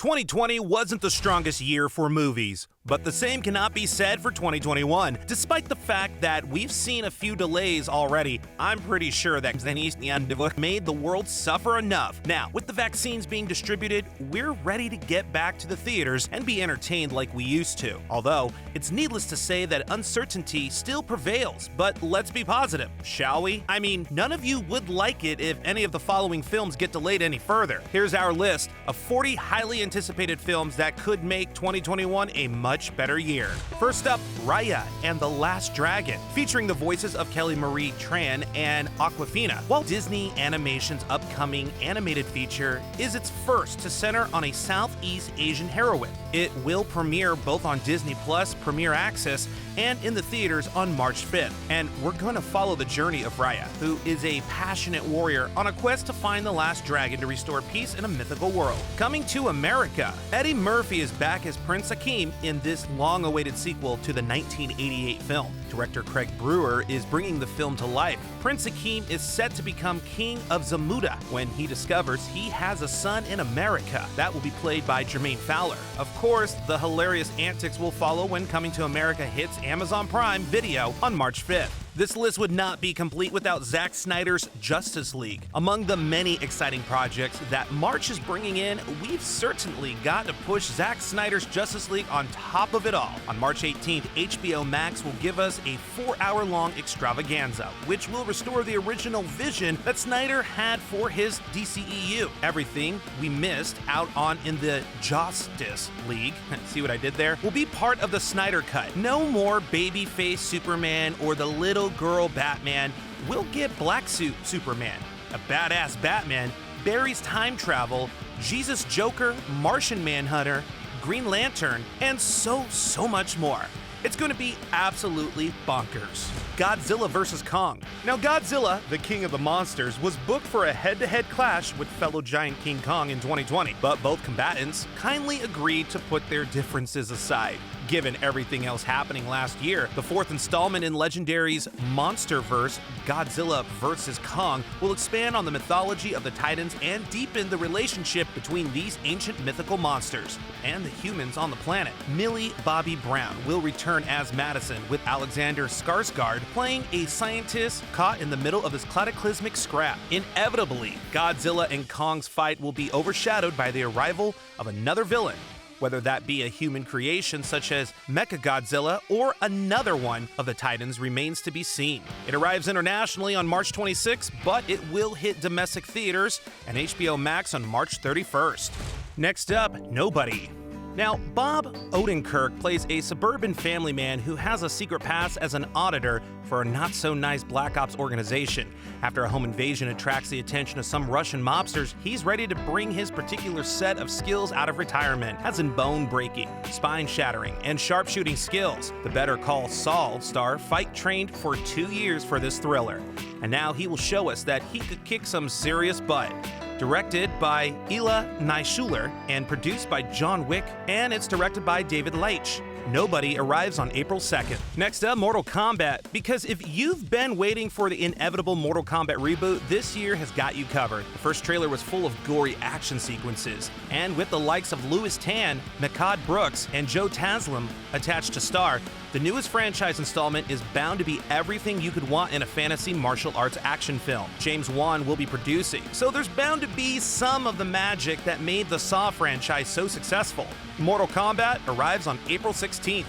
2020 wasn't the strongest year for movies, but the same cannot be said for 2021. Despite the fact that we've seen a few delays already, I'm pretty sure that Ghostbusters made the world suffer enough. Now, with the vaccines being distributed, we're ready to get back to the theaters and be entertained like we used to. Although, it's needless to say that uncertainty still prevails, but let's be positive, shall we? I mean, none of you would like it if any of the following films get delayed any further. Here's our list of 40 highly anticipated films that could make 2021 a much better year. First up, Raya and the Last Dragon, featuring the voices of Kelly Marie Tran and Awkwafina. Walt Disney Animation's upcoming animated feature is its first to center on a Southeast Asian heroine. It will premiere both on Disney Plus Premier Access and in the theaters on March 5th. And we're going to follow the journey of Raya, who is a passionate warrior on a quest to find the last dragon to restore peace in a mythical world. Coming to America, Eddie Murphy is back as Prince Akeem in this long-awaited sequel to the 1988 film. Director Craig Brewer is bringing the film to life. Prince Akeem is set to become king of Zamuda when he discovers he has a son in America. That will be played by Jermaine Fowler. Of course, the hilarious antics will follow when Coming to America hits Amazon Prime Video on March 5th. This list would not be complete without Zack Snyder's Justice League. Among the many exciting projects that March is bringing in, we've certainly got to push Zack Snyder's Justice League on top of it all. On March 18th, HBO Max will give us a 4-hour-long extravaganza, which will restore the original vision that Snyder had for his DCEU. Everything we missed out on in the Justice League, see what I did there, will be part of the Snyder Cut. No more babyface Superman or the little girl Batman. We'll get Black Suit Superman, a badass Batman, Barry's time travel, Jesus Joker, Martian Manhunter, Green Lantern, and so much more. It's going to be absolutely bonkers. Godzilla vs. Kong. Now, Godzilla, the king of the monsters, was booked for a head-to-head clash with fellow giant King Kong in 2020, but both combatants kindly agreed to put their differences aside. Given everything else happening last year, the fourth installment in Legendary's Monsterverse, Godzilla vs. Kong, will expand on the mythology of the Titans and deepen the relationship between these ancient mythical monsters and the humans on the planet. Millie Bobby Brown will return as Madison, with Alexander Skarsgård playing a scientist caught in the middle of this cataclysmic scrap. Inevitably, Godzilla and Kong's fight will be overshadowed by the arrival of another villain, whether that be a human creation such as Mechagodzilla or another one of the Titans remains to be seen. It arrives internationally on March 26th, but it will hit domestic theaters and HBO Max on March 31st. Next up, Nobody. Now, Bob Odenkirk plays a suburban family man who has a secret past as an auditor for a not-so-nice Black Ops organization. After a home invasion attracts the attention of some Russian mobsters, he's ready to bring his particular set of skills out of retirement, as in bone-breaking, spine-shattering, and sharpshooting skills. The Better Call Saul star fight-trained for 2 years for this thriller, and now he will show us that he could kick some serious butt. Directed by Ila Naishuler and produced by John Wick, and it's directed by David Leitch. Nobody arrives on April 2nd. Next up, Mortal Kombat. Because if you've been waiting for the inevitable Mortal Kombat reboot, this year has got you covered. The first trailer was full of gory action sequences, and with the likes of Louis Tan, Mehcad Brooks, and Joe Taslim attached to star, the newest franchise installment is bound to be everything you could want in a fantasy martial arts action film. James Wan will be producing, so there's bound to be some of the magic that made the Saw franchise so successful. Mortal Kombat arrives on April 16th.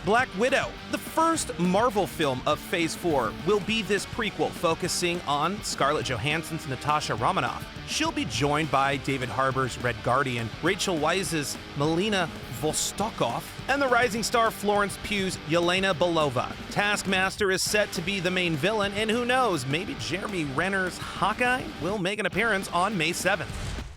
Black Widow, the first Marvel film of Phase 4, will be this prequel focusing on Scarlett Johansson's Natasha Romanoff. She'll be joined by David Harbour's Red Guardian, Rachel Weisz's Melina Vostokov, and the rising star Florence Pugh's Yelena Belova. Taskmaster is set to be the main villain, and who knows, maybe Jeremy Renner's Hawkeye will make an appearance on May 7th.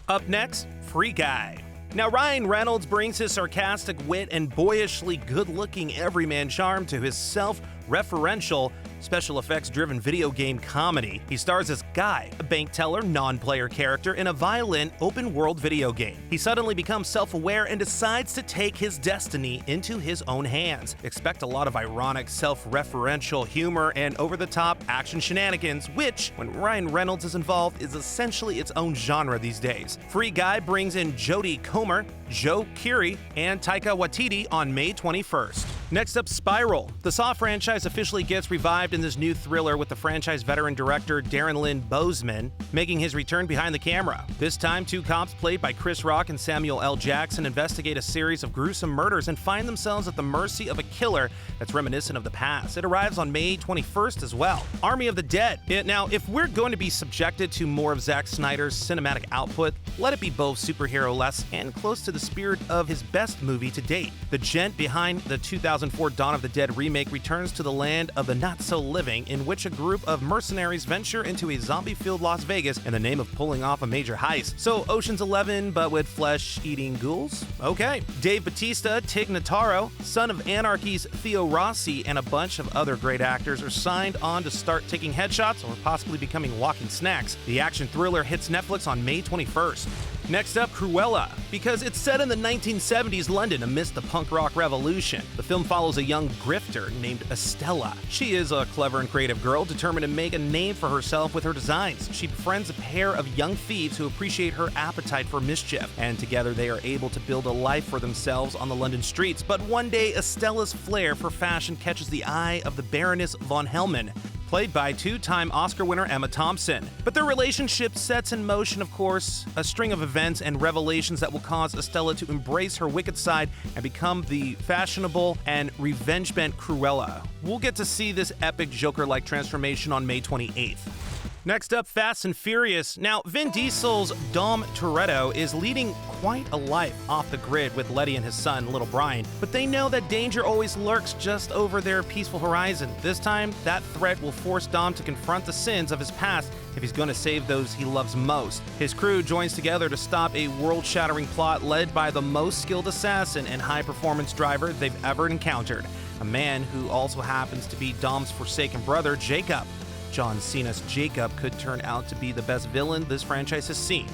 Up next, Free Guy. Now, Ryan Reynolds brings his sarcastic wit and boyishly good-looking everyman charm to his self-referential special effects-driven video game comedy. He stars as Guy, a bank teller, non-player character in a violent, open-world video game. He suddenly becomes self-aware and decides to take his destiny into his own hands. Expect a lot of ironic, self-referential humor and over-the-top action shenanigans, which, when Ryan Reynolds is involved, is essentially its own genre these days. Free Guy brings in Jodie Comer, Joe Keery, and Taika Waititi on May 21st. Next up, Spiral. The Saw franchise officially gets revived in this new thriller with the franchise veteran director Darren Lynn Bousman making his return behind the camera. This time, two cops played by Chris Rock and Samuel L. Jackson investigate a series of gruesome murders and find themselves at the mercy of a killer that's reminiscent of the past. It arrives on May 21st as well. Army of the Dead. Now, if we're going to be subjected to more of Zack Snyder's cinematic output, let it be both superhero-less and close to the spirit of his best movie to date. The gent behind the 2004 Dawn of the Dead remake returns to the land of the not-so-living, in which a group of mercenaries venture into a zombie-filled Las Vegas in the name of pulling off a major heist. So Ocean's 11, but with flesh-eating ghouls? Okay. Dave Bautista, Tig Notaro, Son of Anarchy's Theo Rossi, and a bunch of other great actors are signed on to start taking headshots or possibly becoming walking snacks. The action thriller hits Netflix on May 21st. Next up, Cruella. Because it's set in the 1970s London amidst the punk rock revolution, the film follows a young grifter named Estella. She is a clever and creative girl determined to make a name for herself with her designs. She befriends a pair of young thieves who appreciate her appetite for mischief, and together they are able to build a life for themselves on the London streets. But one day, Estella's flair for fashion catches the eye of the Baroness von Hellman, played by two-time Oscar winner Emma Thompson. But their relationship sets in motion, of course, a string of events and revelations that will cause Estella to embrace her wicked side and become the fashionable and revenge-bent Cruella. We'll get to see this epic Joker-like transformation on May 28th. Next up, Fast and Furious. Now, Vin Diesel's Dom Toretto is leading quite a life off the grid with Letty and his son, little Brian, but they know that danger always lurks just over their peaceful horizon. This time, that threat will force Dom to confront the sins of his past if he's going to save those he loves most. His crew joins together to stop a world-shattering plot led by the most skilled assassin and high-performance driver they've ever encountered, a man who also happens to be Dom's forsaken brother, Jacob. John Cena's Jacob could turn out to be the best villain this franchise has seen.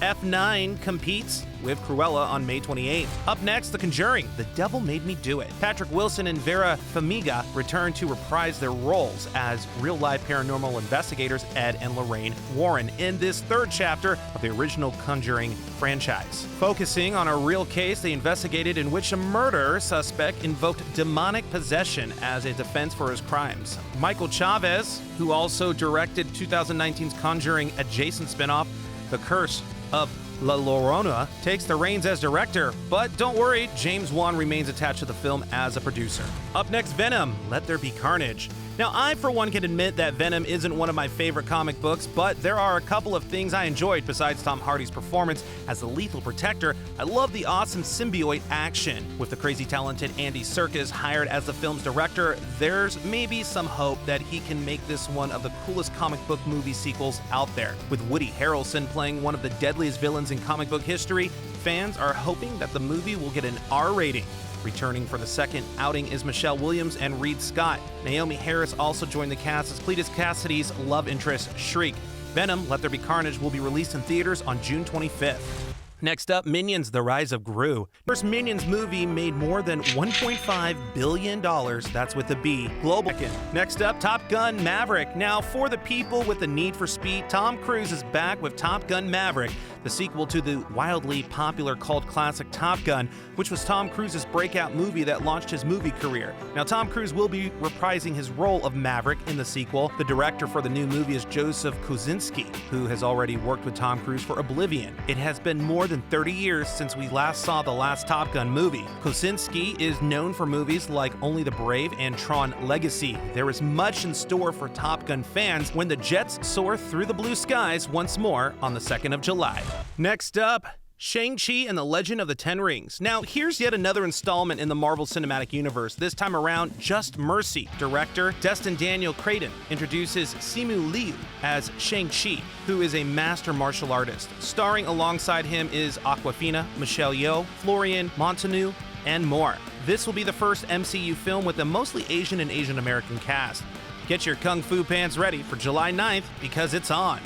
F9 competes with Cruella on May 28th. Up next, The Conjuring, The Devil Made Me Do It. Patrick Wilson and Vera Farmiga return to reprise their roles as real-life paranormal investigators Ed and Lorraine Warren in this third chapter of the original Conjuring franchise. Focusing on a real case they investigated in which a murder suspect invoked demonic possession as a defense for his crimes. Michael Chavez, who also directed 2019's Conjuring adjacent spinoff, The Curse of La Llorona, takes the reins as director, but don't worry, James Wan remains attached to the film as a producer. Up next, Venom, Let There Be Carnage. Now, I, for one, can admit that Venom isn't one of my favorite comic books, but there are a couple of things I enjoyed besides Tom Hardy's performance as the Lethal Protector. I love the awesome symbiote action. With the crazy talented Andy Serkis hired as the film's director, there's maybe some hope that he can make this one of the coolest comic book movie sequels out there. With Woody Harrelson playing one of the deadliest villains in comic book history, fans are hoping that the movie will get an R rating. Returning for the second outing is Michelle Williams and Reed Scott. Naomi Harris also joined the cast as Cletus Cassidy's love interest, Shriek. Venom, Let There Be Carnage will be released in theaters on June 25th. Next up, Minions: The Rise of Gru. First Minions movie made more than $1.5 billion, that's with a B, global. Next up, Top Gun Maverick. Now, for the people with the need for speed, Tom Cruise is back with Top Gun Maverick, the sequel to the wildly popular cult classic Top Gun, which was Tom Cruise's breakout movie that launched his movie career. Now, Tom Cruise will be reprising his role of Maverick in the sequel. The director for the new movie is Joseph Kosinski, who has already worked with Tom Cruise for Oblivion. It has been more than 30 years since we last saw the last Top Gun movie. Kosinski is known for movies like Only the Brave and Tron Legacy. There is much in store for Top Gun fans when the jets soar through the blue skies once more on the 2nd of July. Next up, Shang-Chi and the Legend of the Ten Rings. Now, here's yet another installment in the Marvel Cinematic Universe. This time around, Just Mercy. Director Destin Daniel Cretton introduces Simu Liu as Shang-Chi, who is a master martial artist. Starring alongside him is Awkwafina, Michelle Yeoh, Florian Montaño, and more. This will be the first MCU film with a mostly Asian and Asian American cast. Get your kung fu pants ready for July 9th because it's on.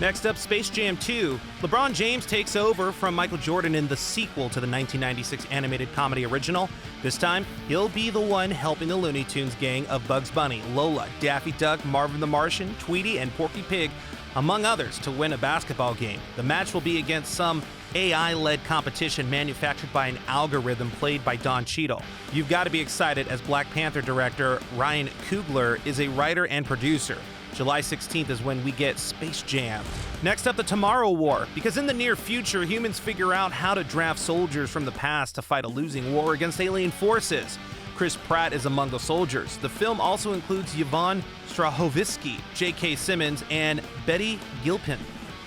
Next up, Space Jam 2. LeBron James takes over from Michael Jordan in the sequel to the 1996 animated comedy original. This time, he'll be the one helping the Looney Tunes gang of Bugs Bunny, Lola, Daffy Duck, Marvin the Martian, Tweety, and Porky Pig, among others, to win a basketball game. The match will be against some AI-led competition manufactured by an algorithm played by Don Cheadle. You've got to be excited as Black Panther director Ryan Coogler is a writer and producer. July 16th is when we get Space Jam. Next up, the Tomorrow War, because in the near future, humans figure out how to draft soldiers from the past to fight a losing war against alien forces. Chris Pratt is among the soldiers. The film also includes Yvonne Strahovski, J.K. Simmons, and Betty Gilpin.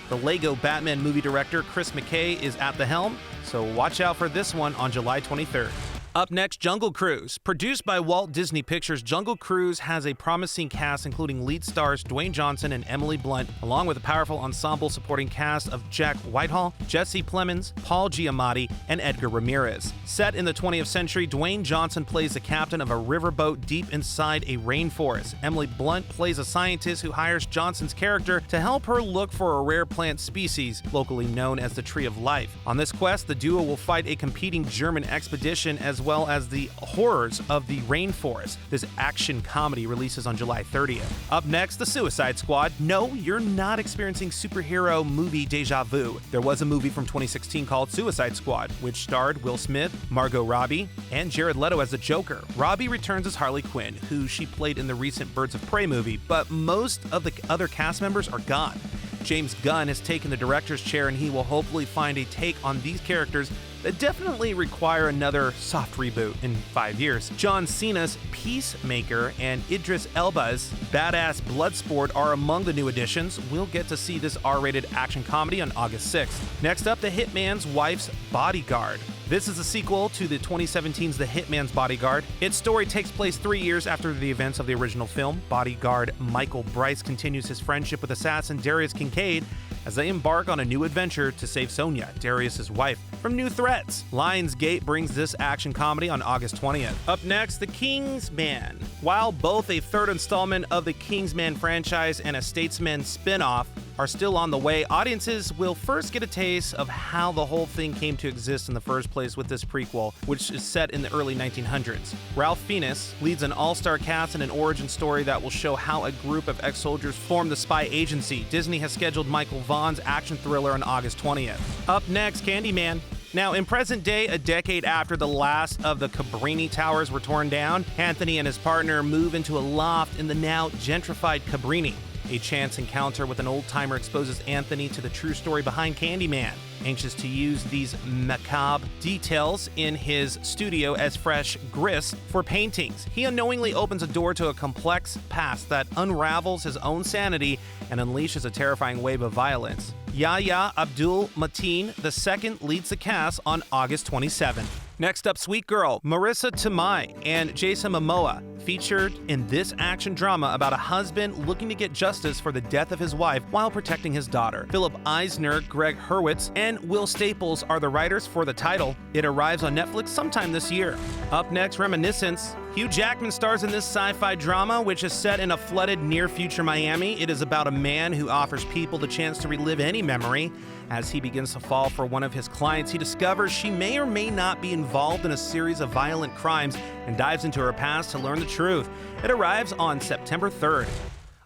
The Lego Batman movie director Chris McKay is at the helm, so watch out for this one on July 23rd. Up next, Jungle Cruise. Produced by Walt Disney Pictures, Jungle Cruise has a promising cast including lead stars Dwayne Johnson and Emily Blunt, along with a powerful ensemble supporting cast of Jack Whitehall, Jesse Plemons, Paul Giamatti, and Edgar Ramirez. Set in the 20th century, Dwayne Johnson plays the captain of a riverboat deep inside a rainforest. Emily Blunt plays a scientist who hires Johnson's character to help her look for a rare plant species, locally known as the Tree of Life. On this quest, the duo will fight a competing German expedition as well as the horrors of the rainforest. This action comedy releases on July 30th. Up next, The Suicide Squad. No, you're not experiencing superhero movie deja vu. There was a movie from 2016 called Suicide Squad, which starred Will Smith, Margot Robbie, and Jared Leto as the Joker. Robbie returns as Harley Quinn, who she played in the recent Birds of Prey movie, but most of the other cast members are gone. James Gunn has taken the director's chair and he will hopefully find a take on these characters that definitely require another soft reboot in 5 years. John Cena's Peacemaker and Idris Elba's Badass Bloodsport are among the new additions. We'll get to see this R-rated action comedy on August 6th. Next up, The Hitman's Wife's Bodyguard. This is a sequel to the 2017's The Hitman's Bodyguard. Its story takes place 3 years after the events of the original film. Bodyguard Michael Bryce continues his friendship with assassin Darius Kincaid as they embark on a new adventure to save Sonia, Darius' wife, from new threats. Lionsgate brings this action comedy on August 20th. Up next, The Kingsman. While both a third installment of the Kingsman franchise and a Statesman spin-off are still on the way, audiences will first get a taste of how the whole thing came to exist in the first place with this prequel, which is set in the early 1900s. Ralph Fiennes leads an all-star cast in an origin story that will show how a group of ex-soldiers formed the spy agency. Disney has scheduled Michael Vaughn's action thriller on August 20th. Up next, Candyman. Now, in present day, a decade after the last of the Cabrini Towers were torn down, Anthony and his partner move into a loft in the now gentrified Cabrini. A chance encounter with an old-timer exposes Anthony to the true story behind Candyman. Anxious to use these macabre details in his studio as fresh grist for paintings, he unknowingly opens a door to a complex past that unravels his own sanity and unleashes a terrifying wave of violence. Yahya Abdul-Mateen II leads the cast on August 27th. Next up, Sweet Girl. Marissa Tomei and Jason Momoa featured in this action drama about a husband looking to get justice for the death of his wife while protecting his daughter. Philip Eisner, Greg Hurwitz, and Will Staples are the writers for the title. It arrives on Netflix sometime this year. Up next, Reminiscence. Hugh Jackman stars in this sci-fi drama, which is set in a flooded near-future Miami. It is about a man who offers people the chance to relive any memory. As he begins to fall for one of his clients, he discovers she may or may not be involved in a series of violent crimes and dives into her past to learn the truth. It arrives on September 3rd.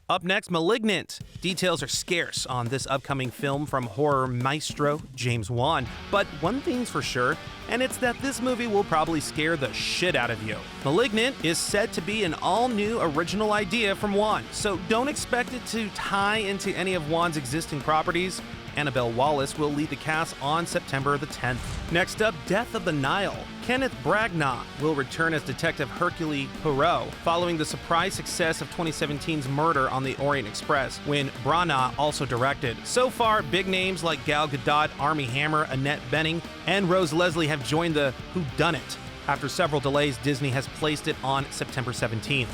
Up next, Malignant. Details are scarce on this upcoming film from horror maestro James Wan, but one thing's for sure, and it's that this movie will probably scare the shit out of you. Malignant is said to be an all-new original idea from Wan, so don't expect it to tie into any of Wan's existing properties. Annabelle Wallis will lead the cast on September the 10th. Next up, Death of the Nile. Kenneth Branagh will return as Detective Hercule Poirot, following the surprise success of 2017's Murder on the Orient Express, when Branagh also directed. So far, big names like Gal Gadot, Armie Hammer, Annette Bening, and Rose Leslie have joined the whodunit. After several delays, Disney has placed it on September 17th.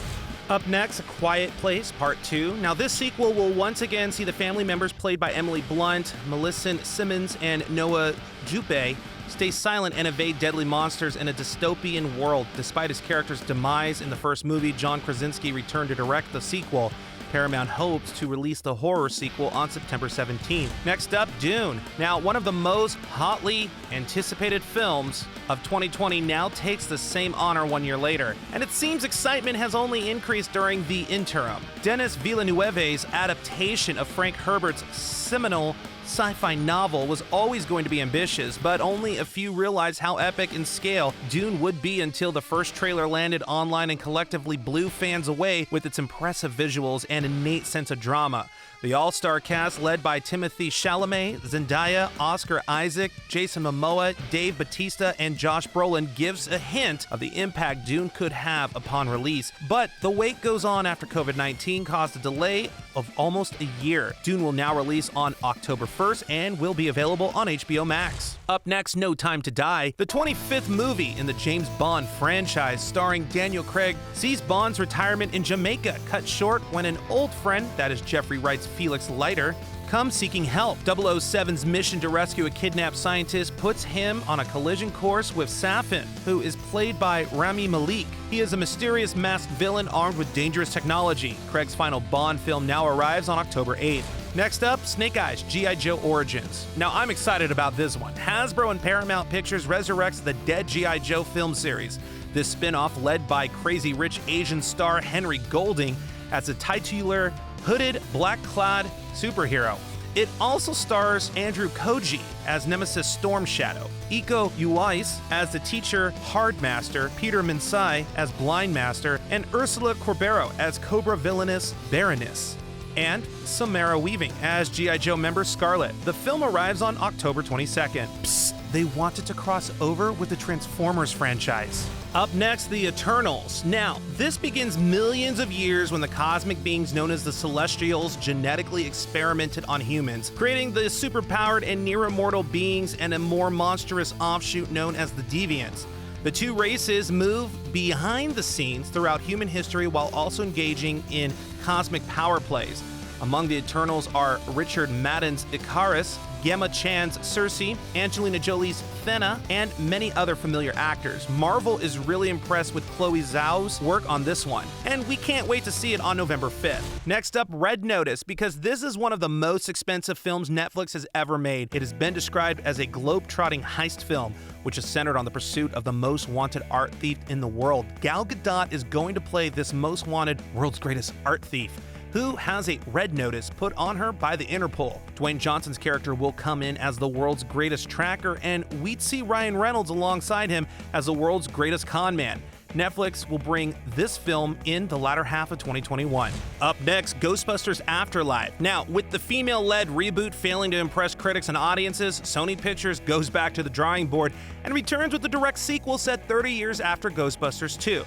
Up next, A Quiet Place Part 2. Now, this sequel will once again see the family members played by Emily Blunt, Millicent Simmons, and Noah Jupe stay silent and evade deadly monsters in a dystopian world. Despite his character's demise in the first movie, John Krasinski returned to direct the sequel. Paramount hopes to release the horror sequel on September 17th. Next up, Dune. Now, one of the most hotly anticipated films of 2020 now takes the same honor 1 year later, and it seems excitement has only increased during the interim. Denis Villeneuve's adaptation of Frank Herbert's seminal sci-fi novel was always going to be ambitious, but only a few realized how epic in scale Dune would be until the first trailer landed online and collectively blew fans away with its impressive visuals and innate sense of drama. The all-star cast, led by Timothée Chalamet, Zendaya, Oscar Isaac, Jason Momoa, Dave Bautista, and Josh Brolin, gives a hint of the impact Dune could have upon release. But the wait goes on after COVID-19 caused a delay of almost a year. Dune will now release on October 1st and will be available on HBO Max. Up next, No Time to Die, the 25th movie in the James Bond franchise, starring Daniel Craig, sees Bond's retirement in Jamaica cut short when an old friend, that is Jeffrey Wright's Felix Leiter, comes seeking help. 007's mission to rescue a kidnapped scientist puts him on a collision course with Safin, who is played by Rami Malek. He is a mysterious masked villain armed with dangerous technology. Craig's final Bond film now arrives on October 8th. Next up, Snake Eyes, G.I. Joe Origins. Now, I'm excited about this one. Hasbro and Paramount Pictures resurrects the dead G.I. Joe film series. This spin-off, led by crazy rich Asian star Henry Golding, as a titular, hooded, black-clad superhero. It also stars Andrew Koji as Nemesis Storm Shadow, Iko Uwais as the teacher Hardmaster, Peter Minsai as Blind Master, and Ursula Corbero as Cobra Villainous Baroness, and Samara Weaving as G.I. Joe member Scarlet. The film arrives on October 22nd. Psst, they wanted to cross over with the Transformers franchise. Up next, The Eternals. Now, this begins millions of years when the cosmic beings known as the Celestials genetically experimented on humans, creating the superpowered and near-immortal beings and a more monstrous offshoot known as the Deviants. The two races move behind the scenes throughout human history while also engaging in cosmic power plays. Among the Eternals are Richard Madden's Icarus, Gemma Chan's Cersei, Angelina Jolie's Thena, and many other familiar actors. Marvel is really impressed with Chloe Zhao's work on this one, and we can't wait to see it on November 5th. Next up, Red Notice, because this is one of the most expensive films Netflix has ever made. It has been described as a globe-trotting heist film, which is centered on the pursuit of the most wanted art thief in the world. Gal Gadot is going to play this most wanted, world's greatest art thief, who has a red notice put on her by the Interpol. Dwayne Johnson's character will come in as the world's greatest tracker, and we'd see Ryan Reynolds alongside him as the world's greatest con man. Netflix will bring this film in the latter half of 2021. Up next, Ghostbusters Afterlife. Now, with the female-led reboot failing to impress critics and audiences, Sony Pictures goes back to the drawing board and returns with a direct sequel set 30 years after Ghostbusters 2.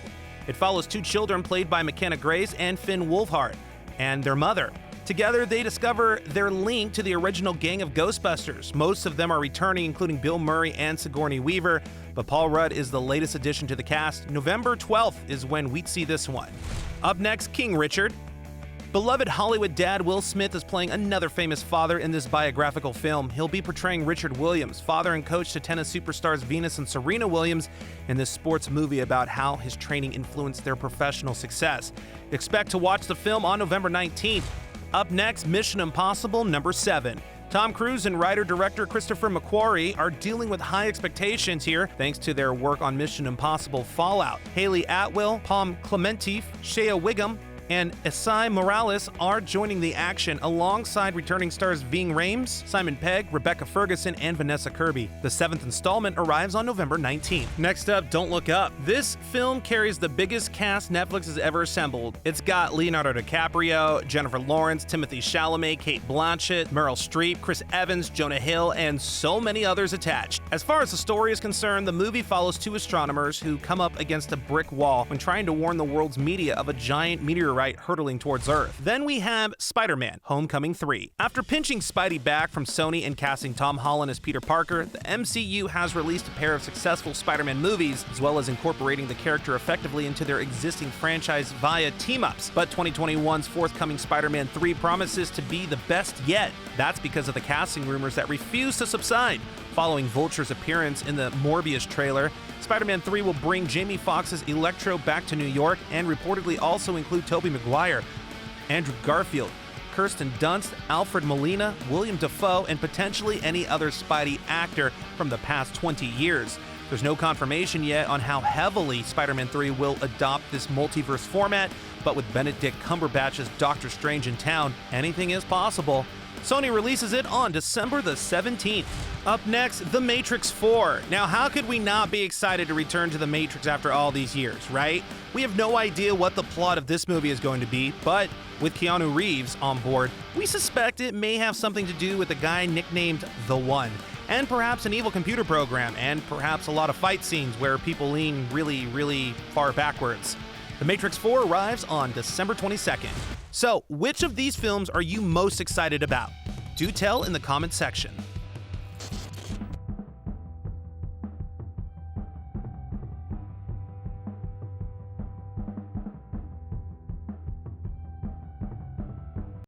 It follows two children played by McKenna Grace and Finn Wolfhard, and their mother. Together, they discover their link to the original gang of Ghostbusters. Most of them are returning, including Bill Murray and Sigourney Weaver, but Paul Rudd is the latest addition to the cast. November 12th is when we'd see this one. Up next, King Richard. Beloved Hollywood dad Will Smith is playing another famous father in this biographical film. He'll be portraying Richard Williams, father and coach to tennis superstars Venus and Serena Williams, in this sports movie about how his training influenced their professional success. Expect to watch the film on November 19th. Up next, Mission Impossible number 7. Tom Cruise and writer-director Christopher McQuarrie are dealing with high expectations here thanks to their work on Mission Impossible Fallout. Haley Atwell, Pom Clemente, Shea Wiggum, and Esai Morales are joining the action alongside returning stars Ving Rhames, Simon Pegg, Rebecca Ferguson, and Vanessa Kirby. The 7th installment arrives on November 19th. Next up, Don't Look Up. This film carries the biggest cast Netflix has ever assembled. It's got Leonardo DiCaprio, Jennifer Lawrence, Timothée Chalamet, Cate Blanchett, Meryl Streep, Chris Evans, Jonah Hill, and so many others attached. As far as the story is concerned, the movie follows two astronomers who come up against a brick wall when trying to warn the world's media of a giant meteorite meteorite hurtling towards Earth. Then we have Spider-Man: Homecoming 3. After pinching Spidey back from Sony and casting Tom Holland as Peter Parker, the MCU has released a pair of successful Spider-Man movies, as well as incorporating the character effectively into their existing franchise via team-ups. But 2021's forthcoming Spider-Man 3 promises to be the best yet. That's because of the casting rumors that refuse to subside. Following Vulture's appearance in the Morbius trailer, Spider-Man 3 will bring Jamie Foxx's Electro back to New York and reportedly also include Tobey Maguire, Andrew Garfield, Kirsten Dunst, Alfred Molina, William Dafoe, and potentially any other Spidey actor from the past 20 years. There's no confirmation yet on how heavily Spider-Man 3 will adopt this multiverse format, but with Benedict Cumberbatch's Doctor Strange in town, anything is possible. Sony releases it on December the 17th. Up next, The Matrix 4. Now, how could we not be excited to return to The Matrix after all these years, right? We have no idea what the plot of this movie is going to be, but with Keanu Reeves on board, we suspect it may have something to do with a guy nicknamed The One, and perhaps an evil computer program, and perhaps a lot of fight scenes where people lean really far backwards. The Matrix 4 arrives on December 22nd. So, which of these films are you most excited about? Do tell in the comments section.